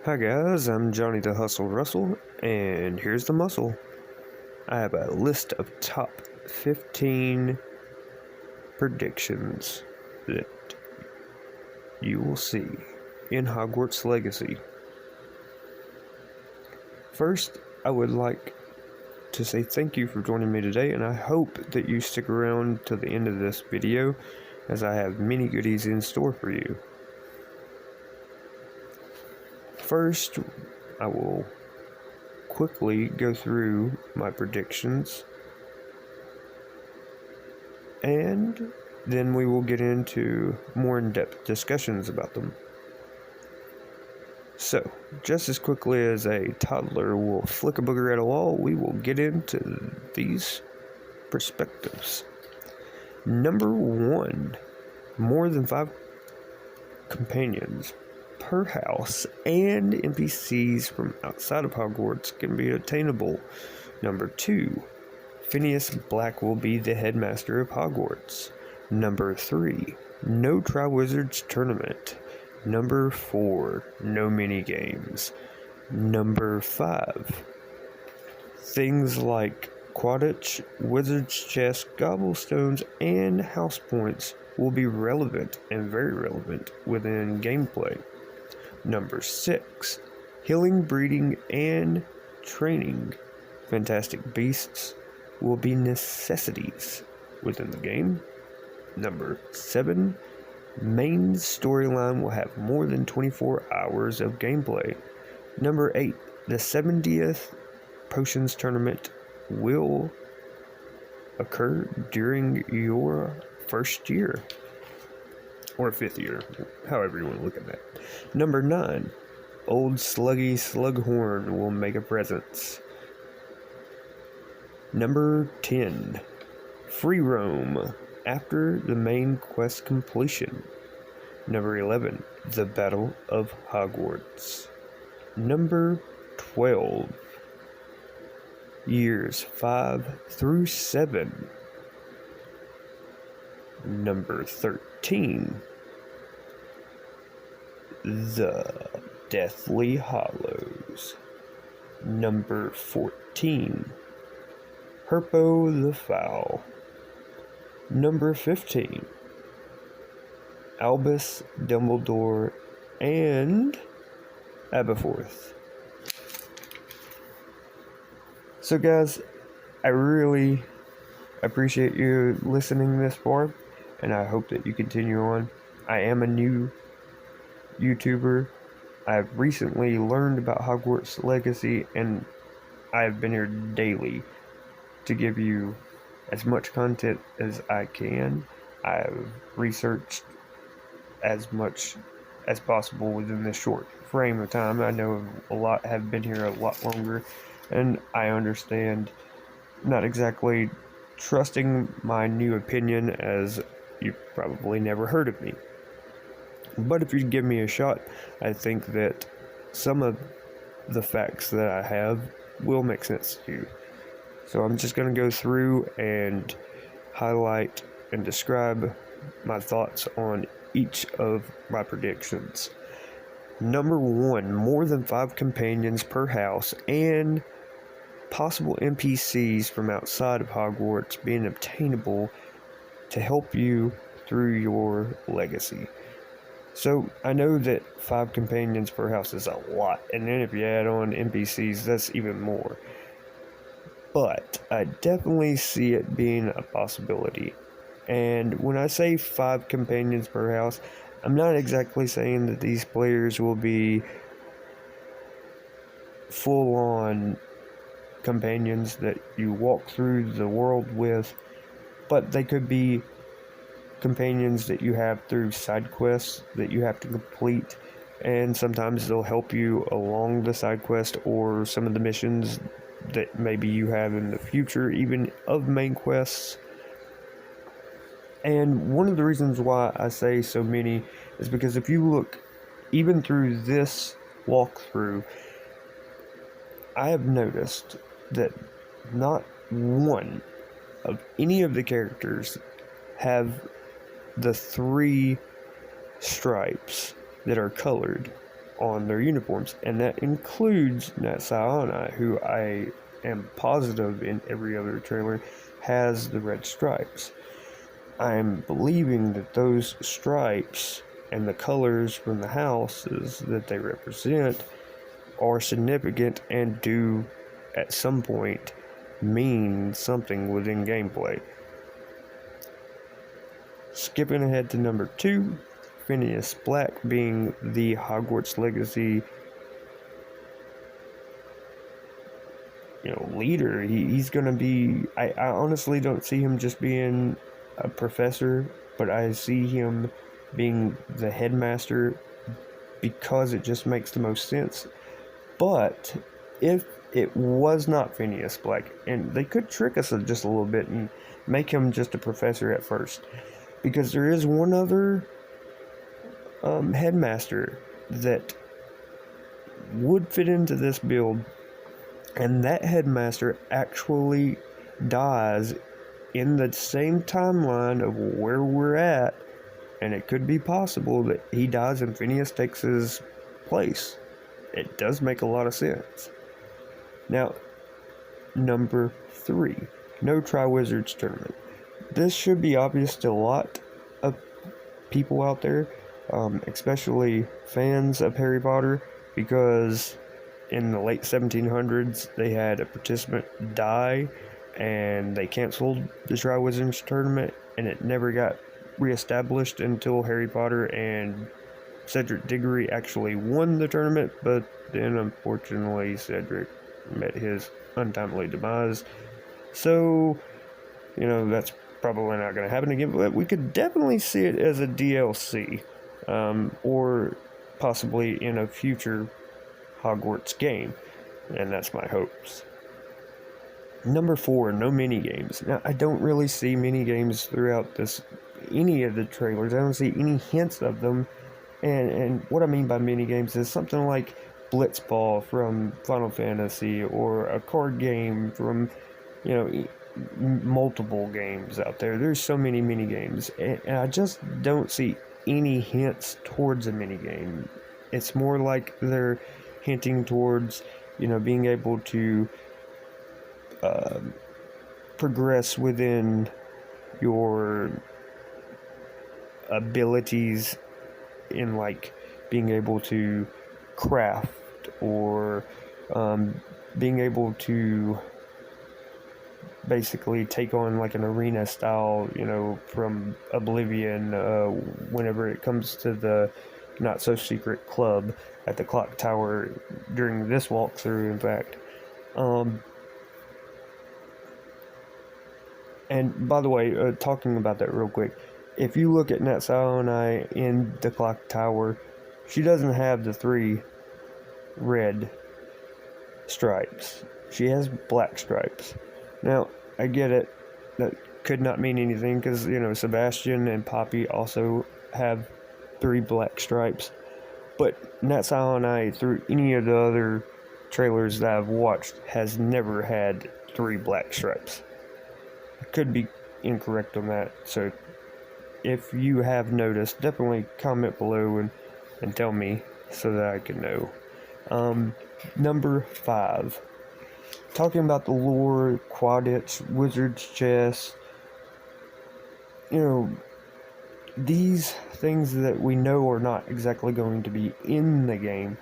Hi guys, I'm Johnny the Hustle Russell, and here's the muscle. I have a list of top 15 predictions that you will see in Hogwarts Legacy. First, I would like to say thank you for joining me today, and I hope that you stick around to the end of this video, as I have many goodies in store for you. First, I will quickly go through my predictions, and then we will get into more in-depth discussions about them. So, just as quickly as a toddler will flick a booger at a wall, we will get into these perspectives. Number 1, more than 5 companions per house and NPCs from outside of Hogwarts can be attainable. Number 2, Phineas Black will be the headmaster of Hogwarts. Number 3, no Triwizards Tournament. Number 4, no mini-games. Number 5, things like Quidditch, Wizard's Chess, Gobblestones, and House Points will be relevant and very relevant within gameplay. Number 6, healing, breeding, and training fantastic beasts will be necessities within the game. Number 7, main storyline will have more than 24 hours of gameplay. Number 8, the 70th Potions Tournament will occur during your first year, or 5th year, however you want to look at that. Number 9, Old Sluggy Slughorn will make a presence. Number 10, free roam after the main quest completion. Number 11, the Battle of Hogwarts. Number 12, years 5 through 7. Number 13, the Deathly Hollows. Number 14, Herpo the Foul. Number 15, Albus Dumbledore and Aberforth. So guys, I really appreciate you listening this far, and I hope that you continue on. I am a new YouTuber. I've recently learned about Hogwarts Legacy, and I've been here daily to give you as much content as I can. I've researched as much as possible within this short frame of time. I know a lot have been here a lot longer, and I understand not exactly trusting my new opinion, as you've probably never heard of me. But if you give me a shot, I think that some of the facts that I have will make sense to you. So I'm just going to go through and highlight and describe my thoughts on each of my predictions. Number 1, more than 5 companions per house and possible NPCs from outside of Hogwarts being obtainable to help you through your legacy. So I know that 5 companions per house is a lot, and then if you add on NPCs, that's even more. But I definitely see it being a possibility. And when I say 5 companions per house, I'm not exactly saying that these players will be full-on companions that you walk through the world with, but they could be companions that you have through side quests that you have to complete, and sometimes they'll help you along the side quest or some of the missions that maybe you have in the future, even of main quests. And one of the reasons why I say so many is because if you look even through this walkthrough, I have noticed that not one of any of the characters have the 3 stripes that are colored on their uniforms, and that includes Nat Sayonai, who I am positive in every other trailer has the red stripes. I'm believing that those stripes and the colors from the houses that they represent are significant and do at some point mean something within gameplay. Skipping ahead to number 2, Phineas Black being the Hogwarts Legacy leader. He's gonna be, I honestly don't see him just being a professor, but I see him being the headmaster because it just makes the most sense. But if it was not Phineas Black, and they could trick us just a little bit and make him just a professor at first, because there is one other headmaster that would fit into this build, and that headmaster actually dies in the same timeline of where we're at, and it could be possible that he dies and Phineas takes his place. It does make a lot of sense. Now, number 3, no Triwizards Tournament. This should be obvious to a lot of people out there, especially fans of Harry Potter, because in the late 1700s they had a participant die and they canceled the Triwizards Tournament, and it never got reestablished until Harry Potter and Cedric Diggory actually won the tournament, but then unfortunately Cedric met his untimely demise. So, that's probably not going to happen again, but we could definitely see it as a DLC, or possibly in a future Hogwarts game, and that's my hopes. Number 4, no mini games. Now, I don't really see mini games throughout any of the trailers. I don't see any hints of them. And what I mean by mini games is something like Blitzball from Final Fantasy, or a card game from, multiple games out there. There's so many mini games, and I just don't see any hints towards a mini game. It's more like they're hinting towards, being able to progress within your abilities in, like, being able to craft, or being able to basically take on like an arena style, from Oblivion, whenever it comes to the not so secret club at the clock tower during this walkthrough, in fact. And by the way, talking about that real quick, if you look at Nat Sayonai in the clock tower, she doesn't have the 3 red stripes. She has black stripes. Now, I get it. That could not mean anything because, Sebastian and Poppy also have 3 black stripes. But Nat Sayonai, through any of the other trailers that I've watched, has never had 3 black stripes. I could be incorrect on that, so if you have noticed, definitely comment below and tell me so that I can know. Number 5. Talking about the lore, Quidditch, Wizard's Chess, these things that we know are not exactly going to be in the game.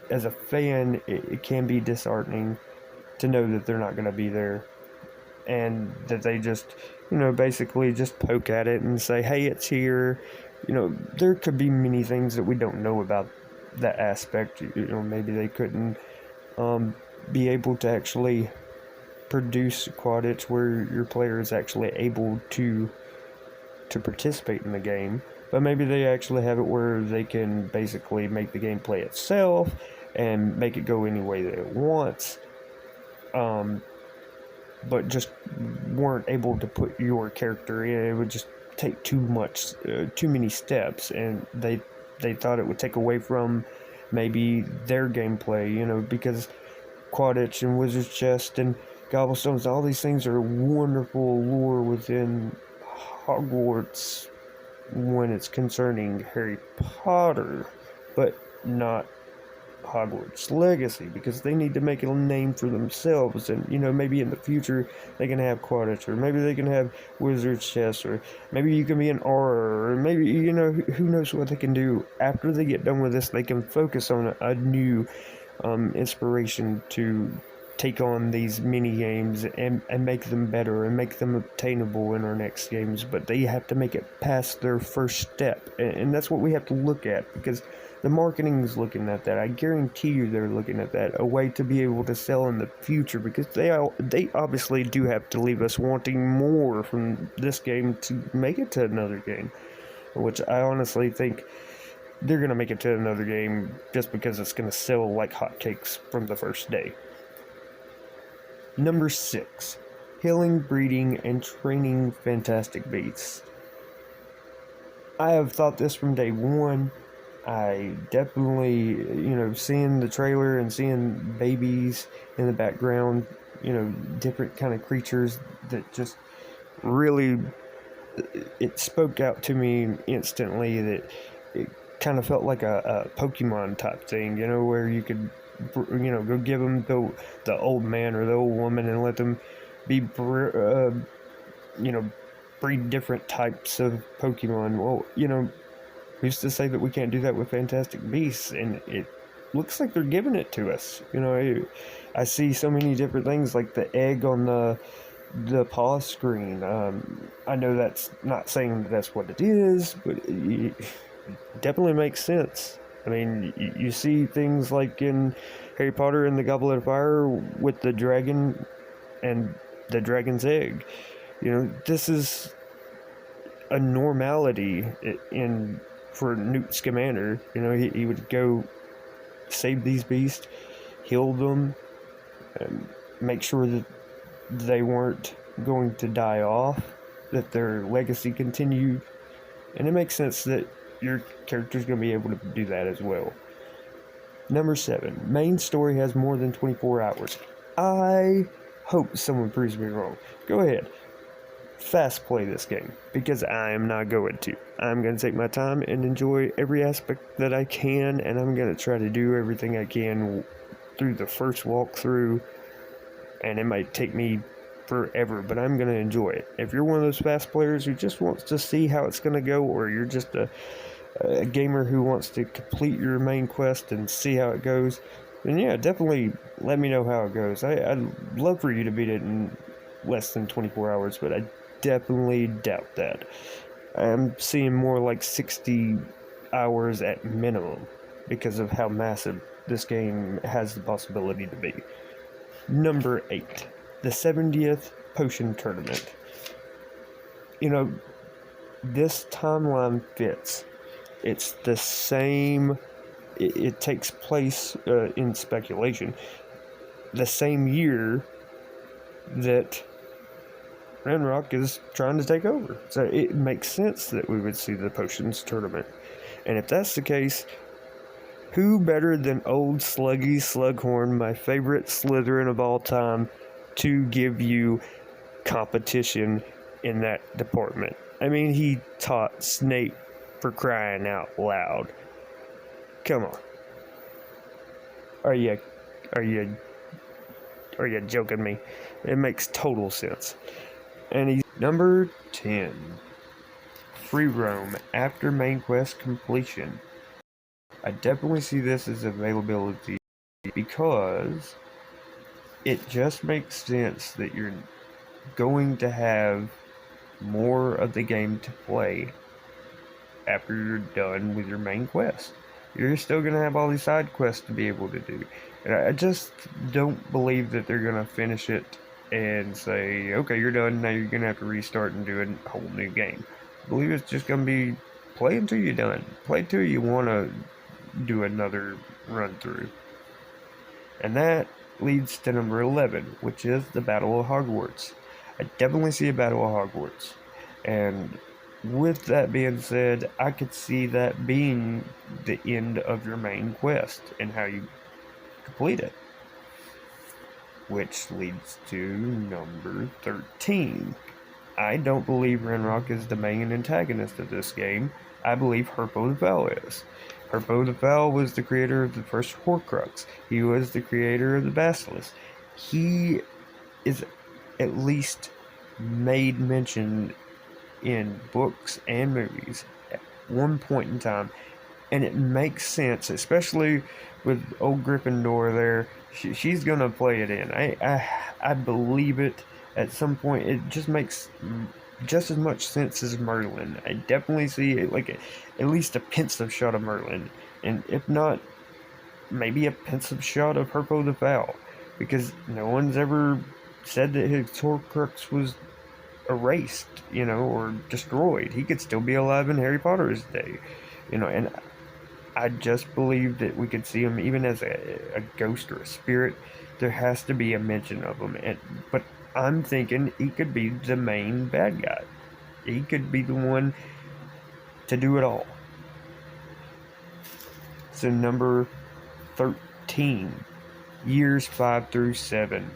As a fan, it can be disheartening to know that they're not going to be there, and that they just, basically just poke at it and say, hey, it's here. There could be many things that we don't know about that aspect. Maybe they couldn't be able to actually produce Quidditch where your player is actually able to participate in the game, but maybe they actually have it where they can basically make the gameplay itself and make it go any way that it wants, but just weren't able to put your character in. It would just take too many steps, and they thought it would take away from maybe their gameplay, because Quidditch and Wizard's Chest and Gobblestones, all these things are wonderful lore within Hogwarts when it's concerning Harry Potter, but not Hogwarts Legacy, because they need to make a name for themselves. And maybe in the future they can have Quidditch, or maybe they can have Wizard's Chess, or maybe you can be an aura, or maybe who knows what they can do after they get done with this. They can focus on a new inspiration to take on these mini games and make them better and make them obtainable in our next games. But they have to make it past their first step, and that's what we have to look at, because the marketing is looking at that. I guarantee you they're looking at that, a way to be able to sell in the future, because they obviously do have to leave us wanting more from this game to make it to another game, which I honestly think they're going to make it to another game just because it's going to sell like hotcakes from the first day. Number 6. Healing, breeding, and training fantastic beasts. I have thought this from day one. I definitely, seeing the trailer and seeing babies in the background, different kind of creatures that just really, it spoke out to me instantly, that it kind of felt like a Pokemon type thing, where you could, go give them the old man or the old woman and let them be, breed different types of Pokemon. Well, who's to say that we can't do that with Fantastic Beasts? And it looks like they're giving it to us. I see so many different things, like the egg on the paw screen. I know that's not saying that's what it is, but it definitely makes sense. I mean, you see things like in Harry Potter and the Goblet of Fire with the dragon and the dragon's egg. This is a normality for Newt Scamander. He would go save these beasts, heal them, and make sure that they weren't going to die off, that their legacy continued. And it makes sense that your character's going to be able to do that as well. Number 7. Main story has more than 24 hours. I hope someone proves me wrong. Go ahead. Fast play this game, because I am not going to. I'm going to take my time and enjoy every aspect that I can, and I'm going to try to do everything I can through the first walkthrough, and it might take me forever, but I'm going to enjoy it. If you're one of those fast players who just wants to see how it's going to go, or you're just a gamer who wants to complete your main quest and see how it goes, then yeah, definitely let me know how it goes. I'd love for you to beat it in less than 24 hours, but I definitely doubt that. I'm seeing more like 60 hours at minimum, because of how massive this game has the possibility to be. Number 8. The 70th Potion Tournament. This timeline fits. It's the same. It takes place, in speculation, the same year that Ranrock is trying to take over. So it makes sense that we would see the Potions Tournament. And if that's the case, who better than old Sluggy Slughorn, my favorite Slytherin of all time, to give you competition in that department? I mean, he taught Snape, for crying out loud. Come on. Are you joking me? It makes total sense. And he's number 10. Free roam after main quest completion. I definitely see this as availability, because it just makes sense that you're going to have more of the game to play after you're done with your main quest. You're still going to have all these side quests to be able to do. And I just don't believe that they're going to finish it and say, okay, you're done, now you're going to have to restart and do a whole new game. I believe it's just going to be play until you're done. Play until you want to do another run through. And that leads to number 11, which is the Battle of Hogwarts. I definitely see a Battle of Hogwarts. And with that being said, I could see that being the end of your main quest and how you complete it. Which leads to number 13. I don't believe Ranrock is the main antagonist of this game. I believe Herpo the Val is. Herpo the Foul was the creator of the first Horcrux. He was the creator of the Basilisk. He is at least made mention in books and movies at one point in time, and it makes sense, especially with old Gryffindor there. She's gonna play it in. I believe it at some point. It just makes just as much sense as Merlin. I definitely see it like at least a pensive shot of Merlin, and if not, maybe a pensive shot of Herpo the Foul, because no one's ever said that his Horcrux was erased, or destroyed. He could still be alive in Harry Potter's day, and I just believe that we could see him even as a ghost or a spirit. There has to be a mention of him, but I'm thinking he could be the main bad guy. He could be the one to do it all. So number 13, years 5 through 7.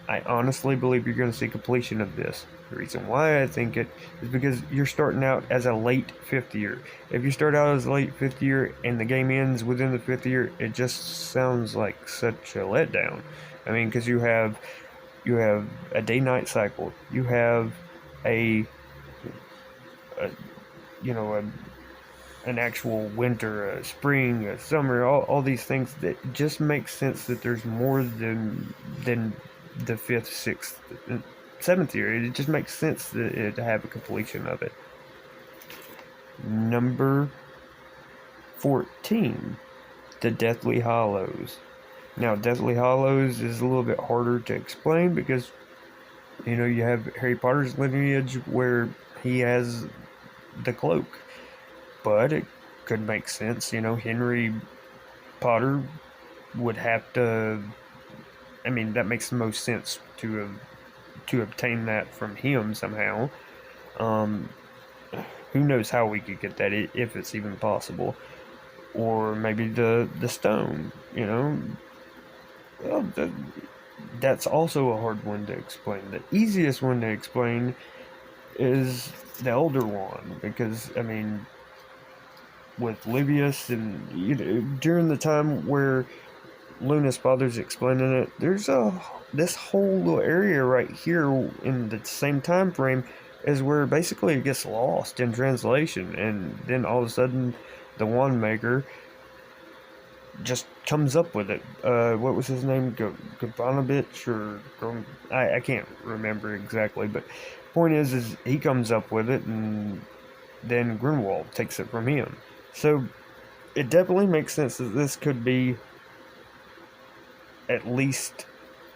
I honestly believe you're going to see completion of this. The reason why I think it is because you're starting out as a late 5th year. If you start out as a late 5th year and the game ends within the 5th year, it just sounds like such a letdown. I mean, because you have a day-night cycle. You have a you know a an actual winter, a spring, a summer, all these things that just make sense that there's more than the 5th, 6th, 7th year. It just makes sense to have a completion of it. Number 14, the Deathly Hallows. Now, Deathly Hallows is a little bit harder to explain because, you have Harry Potter's lineage where he has the cloak. But it could make sense, Henry Potter would have to. I mean, that makes the most sense to obtain that from him somehow. Um, who knows how we could get that, if it's even possible, or maybe the stone. Well, that's also a hard one to explain. The easiest one to explain is the Elder Wand, because I mean, with Livius, and during the time where Luna's father's explaining it, there's this whole little area right here in the same time frame is where basically it gets lost in translation, and then all of a sudden the wand maker just comes up with it. What was his name? Gabanovich, or I can't remember exactly, but point is he comes up with it, and then Grindelwald takes it from him. So it definitely makes sense that this could be at least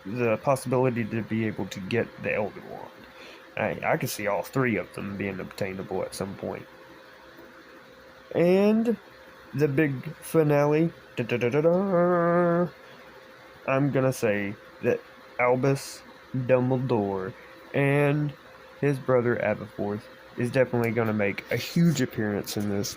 the possibility to be able to get the Elder Wand. I could see all three of them being obtainable at some point. And the big finale, I'm gonna say that Albus Dumbledore and his brother Aberforth is definitely gonna make a huge appearance in this.